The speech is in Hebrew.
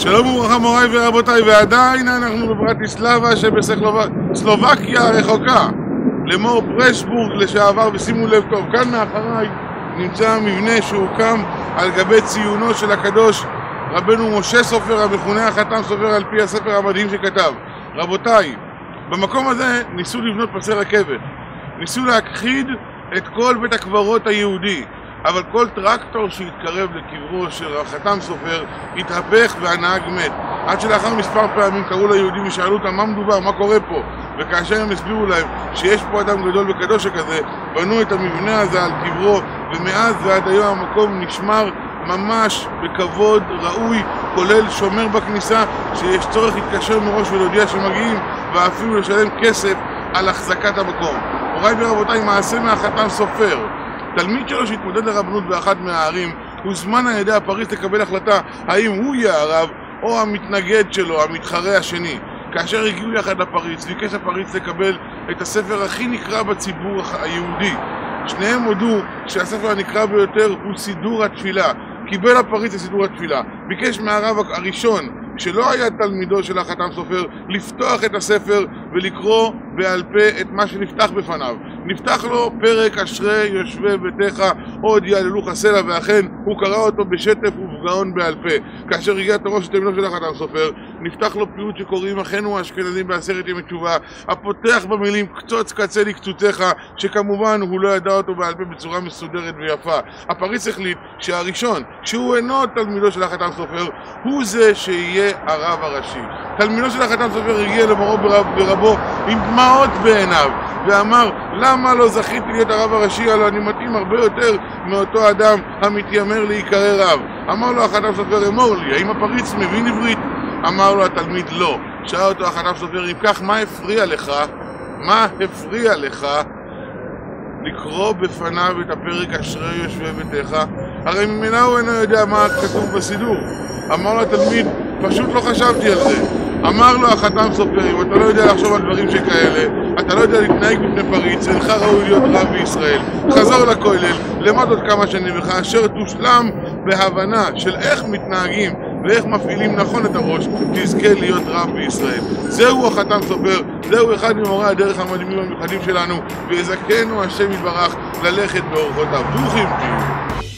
שלום וברכה מוריי ורבותיי, ועדיין אנחנו בברטיסלבה שבסלובקיה הרחוקה. למור פרשבורג לשעבר, ושימו לב טוב, כאן מאחריי נמצא מבנה שהוקם על גבי ציונו של הקדוש רבנו משה סופר, המכונה החתם סופר על פי הספר המדהים שכתב. רבותיי, במקום הזה ניסו לבנות פסי רכבת, ניסו להכחיד את כל בית הקברות היהודי, אבל כל טרקטור שהתקרב לקברו של החתם סופר התהפך והנהג מת. עד שלאחר מספר פעמים קראו ליהודים ושאלו אותם מה מדובר, מה קורה פה, וכאשר הם הסבירו להם שיש פה אדם גדול וקדוש שכזה, בנו את המבנה הזה על קברו, ומאז ועד היום המקום נשמר ממש בכבוד ראוי, כולל שומר בכניסה שיש צורך להתקשר מראש ולהודיע שמגיעים, ואפילו לשלם כסף על החזקת המקום. מוריי ורבותיי, מעשה מהחתם סופר. תלמיד שלו שהתמודד לרבנות באחת מהערים הוזמן על ידי הפריץ לקבל החלטה האם הוא יהיה הרב או המתנגד שלו, המתחרה השני. כאשר הגיעו יחד לפריץ, ביקש הפריץ לקבל את הספר הכי נקרא בציבור היהודי. שניהם הודו שהספר הנקרא ביותר הוא סידור התפילה. קיבל הפריץ לסידור התפילה, ביקש מהרב הראשון שלא היה תלמידו של החתם סופר לפתוח את הספר ולקרוא בעל פה את מה שנפתח בפניו. נפתח לו פרק אשרי יושבי ביתך עוד יעללוך הסלע, ואכן הוא קרא אותו בשטף ובגאון בעל פה. כאשר הגיע תורו של תלמידו של החתם סופר, נפתח לו פיוט שקוראים אחינו האשכנזים בעשרת ימי תשובה, הפותח במילים קצוץ קצה לקצוציך, שכמובן הוא לא ידע אותו בעל פה בצורה מסודרת ויפה. הפריץ החליט שהראשון, שהוא אינו תלמידו של החתם סופר, הוא זה שיהיה הרב הראשי. תלמידו של החתם סופר הגיע למורו ורבו עם דמעות בעיניו ואמר, למה לא זכיתי להיות הרב הראשי? הלוא אני מתאים הרבה יותר מאותו אדם המתיימר להיקרא רב. אמר לו החתם סופר, אמור לי, האם הפריץ מבין עברית? אמר לו התלמיד, לא. שאל אותו החתם סופר, אם כך, מה הפריע לך? מה הפריע לך לקרוא בפניו את הפרק אשרי יושבי ביתך? הרי ממילא הוא אינו יודע מה כתוב בסידור. אמר לו התלמיד, פשוט לא חשבתי על זה. אמר לו החתם סופר, אם אתה לא יודע לחשוב על דברים שכאלה, אתה לא יודע להתנהג בפני פריץ, אינך ראוי להיות רב בישראל. חזור לכולל, למד עוד כמה שנים, וכאשר תושלם בהבנה של איך מתנהגים ואיך מפעילים נכון את הראש, תזכה להיות רב בישראל. זהו החתם סופר, זהו אחד ממורי הדרך המדהימים המיוחדים שלנו, ויזכנו השם יתברך ללכת באורחותיו. ברוכים תהיו.